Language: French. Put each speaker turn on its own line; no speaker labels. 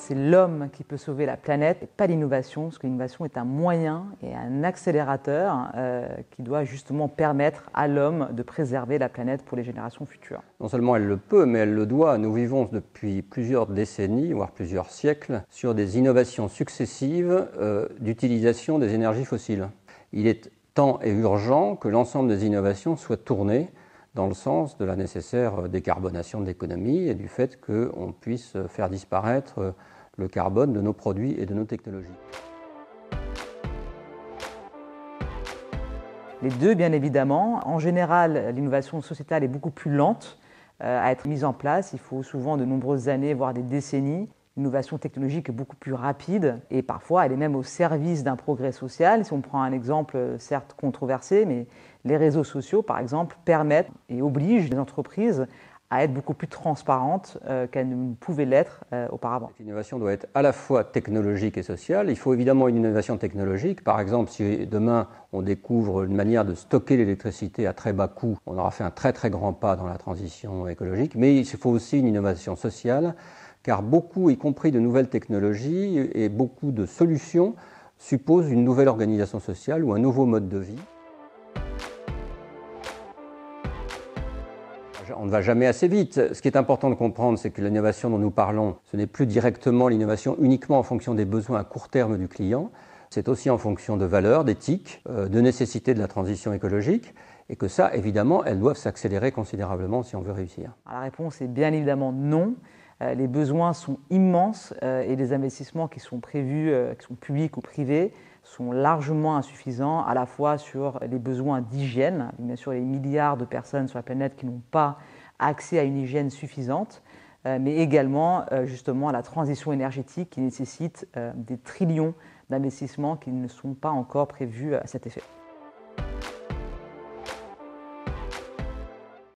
c'est l'homme qui peut sauver la planète et pas l'innovation, parce que l'innovation est un moyen et un accélérateur qui doit justement permettre à l'homme de préserver la planète pour les générations futures.
Non seulement elle le peut, mais elle le doit. Nous vivons depuis plusieurs décennies, voire plusieurs siècles, sur des innovations successives d'utilisation des énergies fossiles. Il est temps et urgent que l'ensemble des innovations soient tournées dans le sens de la nécessaire décarbonation de l'économie et du fait qu'on puisse faire disparaître le carbone de nos produits et de nos technologies.
Les deux, bien évidemment. En général, l'innovation sociétale est beaucoup plus lente à être mise en place. Il faut souvent de nombreuses années, voire des décennies. L'innovation technologique est beaucoup plus rapide et parfois elle est même au service d'un progrès social. Si on prend un exemple certes controversé, mais les réseaux sociaux, par exemple, permettent et obligent les entreprises à être beaucoup plus transparentes qu'elles ne pouvaient l'être auparavant.
L'innovation doit être à la fois technologique et sociale. Il faut évidemment une innovation technologique. Par exemple, si demain on découvre une manière de stocker l'électricité à très bas coût, on aura fait un très très grand pas dans la transition écologique. Mais il faut aussi une innovation sociale, car beaucoup, y compris de nouvelles technologies et beaucoup de solutions, supposent une nouvelle organisation sociale ou un nouveau mode de vie. On ne va jamais assez vite. Ce qui est important de comprendre, c'est que l'innovation dont nous parlons, ce n'est plus directement l'innovation uniquement en fonction des besoins à court terme du client, c'est aussi en fonction de valeurs, d'éthique, de nécessité de la transition écologique, et que ça, évidemment, elles doivent s'accélérer considérablement si on veut réussir.
Alors, la réponse est bien évidemment non. Les besoins sont immenses et les investissements qui sont prévus, qui sont publics ou privés, sont largement insuffisants, à la fois sur les besoins d'hygiène, bien sûr les milliards de personnes sur la planète qui n'ont pas accès à une hygiène suffisante, mais également justement à la transition énergétique qui nécessite des trillions d'investissements qui ne sont pas encore prévus à cet effet.